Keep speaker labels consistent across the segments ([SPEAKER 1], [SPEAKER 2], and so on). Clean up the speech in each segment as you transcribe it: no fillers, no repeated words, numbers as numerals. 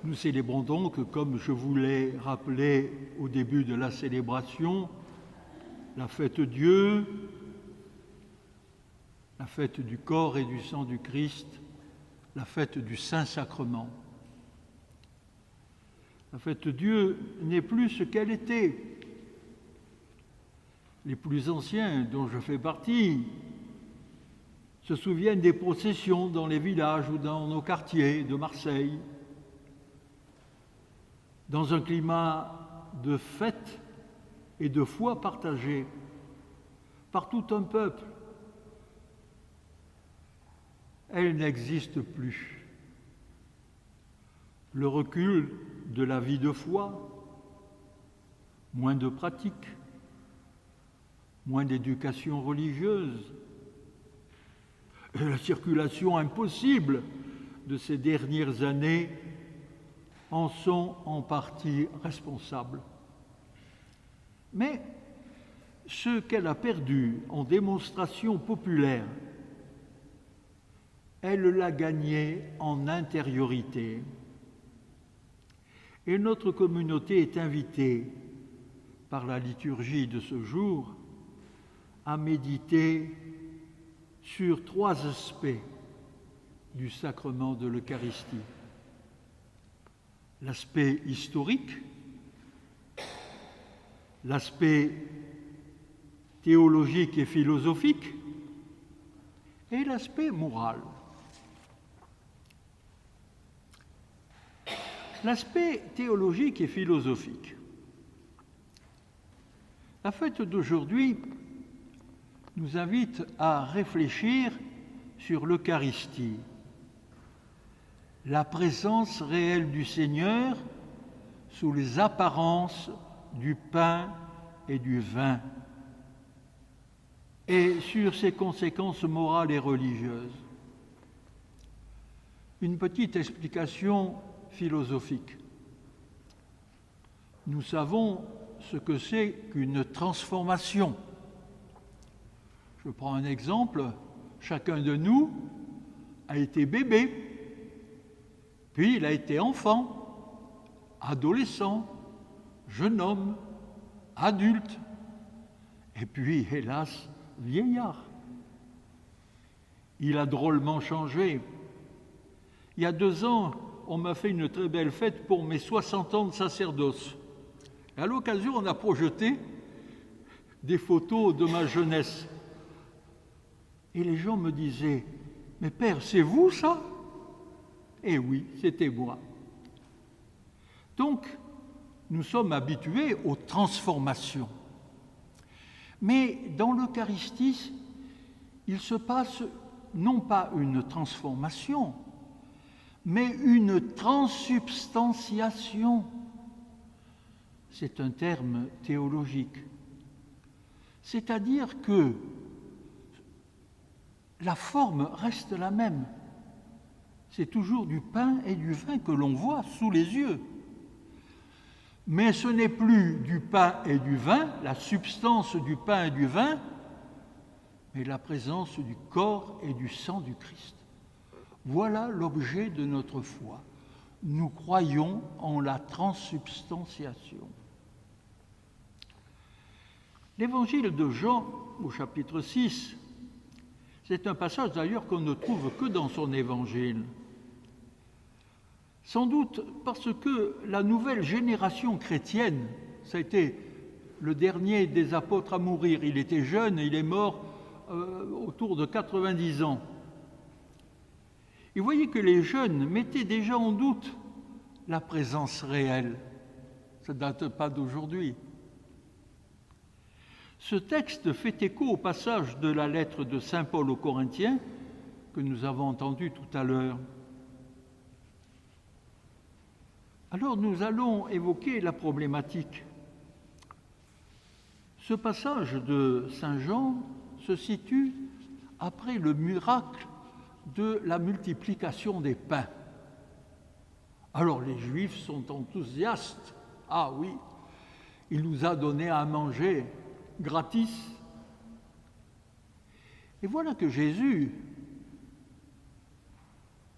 [SPEAKER 1] Nous célébrons donc, comme je vous l'ai rappelé au début de la célébration, la fête Dieu, la fête du corps et du sang du Christ, la fête du Saint-Sacrement. La fête Dieu n'est plus ce qu'elle était. Les plus anciens, dont je fais partie, se souviennent des processions dans les villages ou dans nos quartiers de Marseille, dans un climat de fête et de foi partagée par tout un peuple. Elle n'existe plus. Le recul de la vie de foi, moins de pratique, moins d'éducation religieuse, et la circulation impossible de ces dernières années en sont en partie responsables. Mais ce qu'elle a perdu en démonstration populaire, elle l'a gagné en intériorité. Et notre communauté est invitée, par la liturgie de ce jour, à méditer sur 3 aspects du sacrement de l'Eucharistie. L'aspect historique, l'aspect théologique et philosophique, et l'aspect moral. L'aspect théologique et philosophique. La fête d'aujourd'hui nous invite à réfléchir sur l'Eucharistie, la présence réelle du Seigneur sous les apparences du pain et du vin, et sur ses conséquences morales et religieuses. Une petite explication philosophique. Nous savons ce que c'est qu'une transformation. Je prends un exemple. Chacun de nous a été bébé, puis il a été enfant, adolescent, jeune homme, adulte, et puis, hélas, vieillard. Il a drôlement changé. Il y a 2 ans, on m'a fait une très belle fête pour mes 60 ans de sacerdoce. Et à l'occasion, on a projeté des photos de ma jeunesse. Et les gens me disaient « Mais père, c'est vous ça ?» Eh oui, c'était moi. Donc, nous sommes habitués aux transformations. Mais dans l'Eucharistie, il se passe non pas une transformation, mais une transsubstantiation. C'est un terme théologique. C'est-à-dire que la forme reste la même. C'est toujours du pain et du vin que l'on voit sous les yeux. Mais ce n'est plus du pain et du vin, la substance du pain et du vin, mais la présence du corps et du sang du Christ. Voilà l'objet de notre foi. Nous croyons en la transsubstantiation. L'évangile de Jean, au chapitre 6, c'est un passage d'ailleurs qu'on ne trouve que dans son évangile. Sans doute parce que la nouvelle génération chrétienne, ça a été le dernier des apôtres à mourir, il était jeune et il est mort autour de 90 ans. Et vous voyez que les jeunes mettaient déjà en doute la présence réelle. Ça ne date pas d'aujourd'hui. Ce texte fait écho au passage de la lettre de saint Paul aux Corinthiens que nous avons entendu tout à l'heure. Alors nous allons évoquer la problématique. Ce passage de saint Jean se situe après le miracle de la multiplication des pains. Alors les Juifs sont enthousiastes. Ah oui, il nous a donné à manger gratis. Et voilà que Jésus,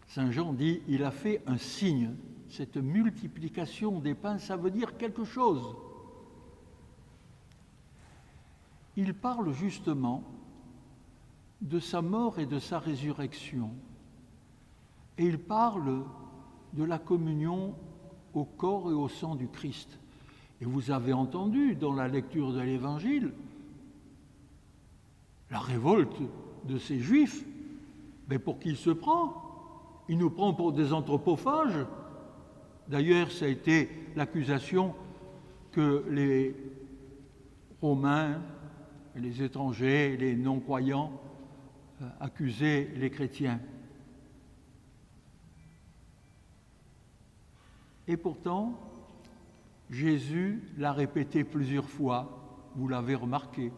[SPEAKER 1] saint Jean dit, il a fait un signe. cette multiplication des pains, ça veut dire quelque chose. Il parle justement de sa mort et de sa résurrection. Et il parle de la communion au corps et au sang du Christ. Et vous avez entendu dans la lecture de l'Évangile la révolte de ces Juifs. Mais pour qui il se prend? Il nous prend pour des anthropophages. D'ailleurs, ça a été l'accusation que les Romains, les étrangers, les non-croyants accusaient les chrétiens. Et pourtant, Jésus l'a répété plusieurs fois, vous l'avez remarqué.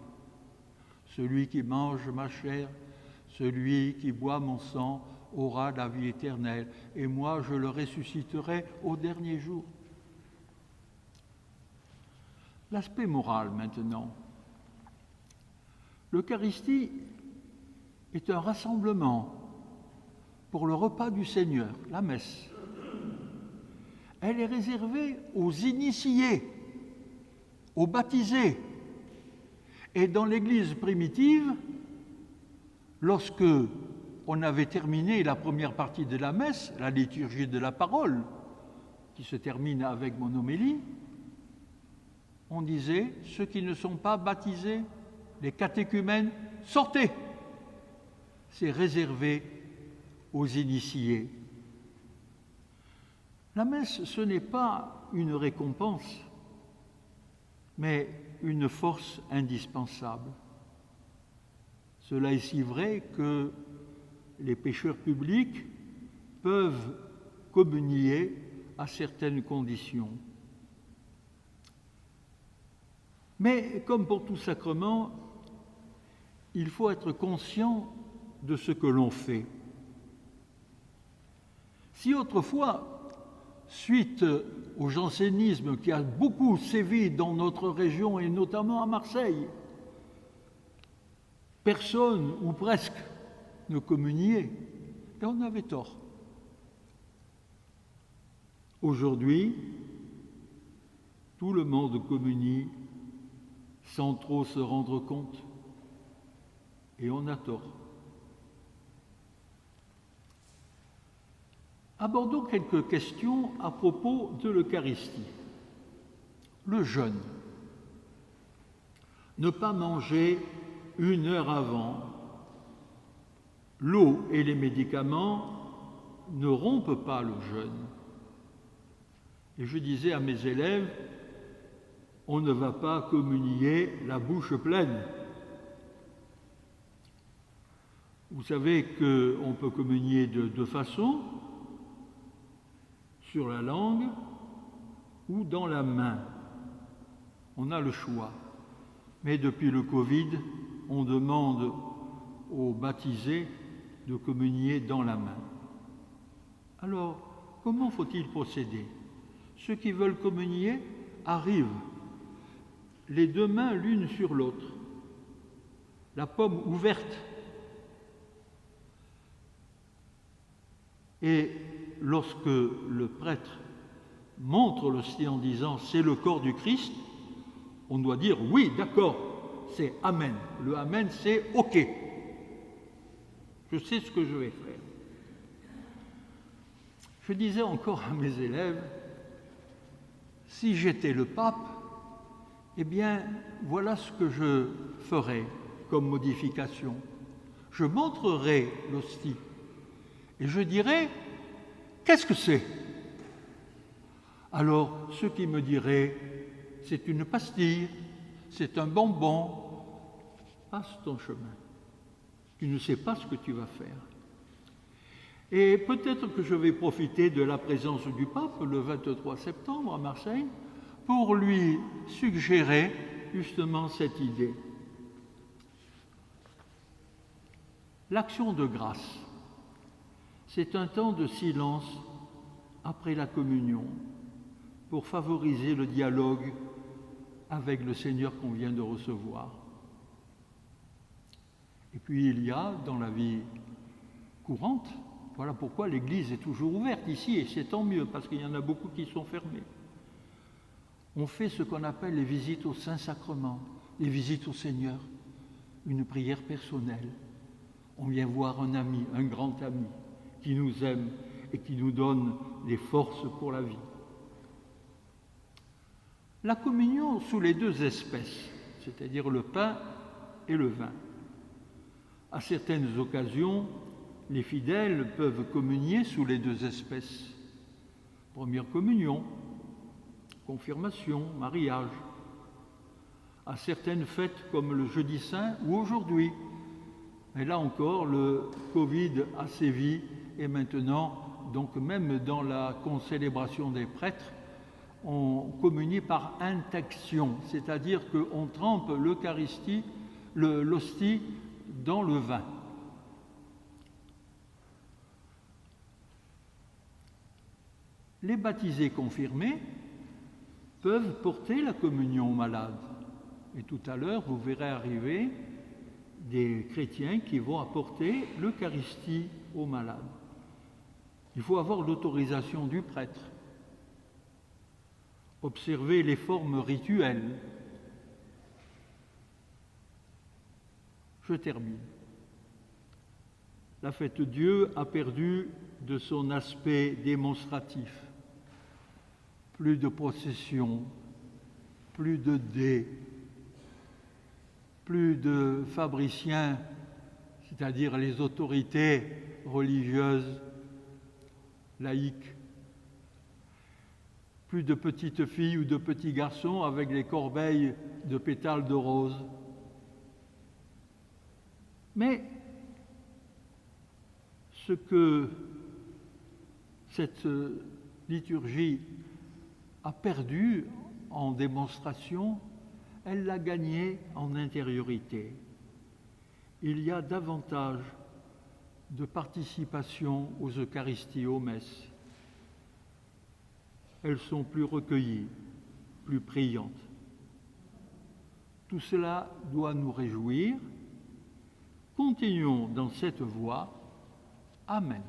[SPEAKER 1] Celui qui mange ma chair, celui qui boit mon sang aura la vie éternelle, et moi je le ressusciterai au dernier jour. L'aspect moral maintenant. L'Eucharistie est un rassemblement pour le repas du Seigneur, la messe. Elle est réservée aux initiés, aux baptisés. Et dans l'Église primitive, lorsque on avait terminé la première partie de la messe, la liturgie de la parole, qui se termine avec mon homélie, on disait, ceux qui ne sont pas baptisés, les catéchumènes, sortez. C'est réservé aux initiés. La messe, ce n'est pas une récompense, mais une force indispensable. Cela est si vrai que les pécheurs publics peuvent communier à certaines conditions. Mais comme pour tout sacrement, il faut être conscient de ce que l'on fait. Si autrefois, suite au jansénisme qui a beaucoup sévi dans notre région et notamment à Marseille, personne ou presque ne communiait, et on avait tort. Aujourd'hui, tout le monde communie sans trop se rendre compte, et on a tort. Abordons quelques questions à propos de l'Eucharistie. Le jeûne. Ne pas manger 1 heure avant. L'eau et les médicaments ne rompent pas le jeûne. Et je disais à mes élèves, on ne va pas communier la bouche pleine. Vous savez qu'on peut communier de deux façons, sur la langue ou dans la main. On a le choix. Mais depuis le Covid, on demande aux baptisés de communier dans la main. Alors, comment faut-il procéder? Ceux qui veulent communier arrivent, les deux mains l'une sur l'autre, la paume ouverte. Et lorsque le prêtre montre l'hostie en disant « c'est le corps du Christ », on doit dire « oui, d'accord, c'est Amen ». Le Amen, c'est « OK ». Je sais ce que je vais faire. Je disais encore à mes élèves, si j'étais le pape, eh bien, voilà ce que je ferais comme modification. Je montrerais l'hostie et je dirais, qu'est-ce que c'est? Alors, ceux qui me diraient, c'est une pastille, c'est un bonbon, passe ton chemin. Tu ne sais pas ce que tu vas faire. Et peut-être que je vais profiter de la présence du pape le 23 septembre à Marseille pour lui suggérer justement cette idée. L'action de grâce, c'est un temps de silence après la communion pour favoriser le dialogue avec le Seigneur qu'on vient de recevoir. Et puis il y a, dans la vie courante, Voilà pourquoi l'Église est toujours ouverte ici, et c'est tant mieux, parce qu'il y en a beaucoup qui sont fermés. On fait ce qu'on appelle les visites au Saint-Sacrement, les visites au Seigneur, une prière personnelle. On vient voir un ami, un grand ami, qui nous aime et qui nous donne des forces pour la vie. La communion sous les deux espèces, c'est-à-dire le pain et le vin. À certaines occasions, les fidèles peuvent communier sous les deux espèces. Première communion, confirmation, mariage. À certaines fêtes comme le Jeudi Saint ou aujourd'hui. Mais là encore, le Covid a sévi et maintenant, donc même dans la concélébration des prêtres, on communie par intinction, c'est-à-dire qu'on trempe l'Eucharistie, l'hostie dans le vin. Les baptisés confirmés peuvent porter la communion aux malades. Et tout à l'heure, vous verrez arriver des chrétiens qui vont apporter l'Eucharistie aux malades. Il faut avoir l'autorisation du prêtre. Observer les formes rituelles. Je termine. La fête Dieu a perdu de son aspect démonstratif. Plus de procession, plus de dés, plus de fabriciens, c'est-à-dire les autorités religieuses, laïques, plus de petites filles ou de petits garçons avec les corbeilles de pétales de rose. Mais ce que cette liturgie a perdu en démonstration, elle l'a gagné en intériorité. Il y a davantage de participation aux Eucharisties, aux messes. Elles sont plus recueillies, plus priantes. Tout cela doit nous réjouir. Continuons dans cette voie. Amen.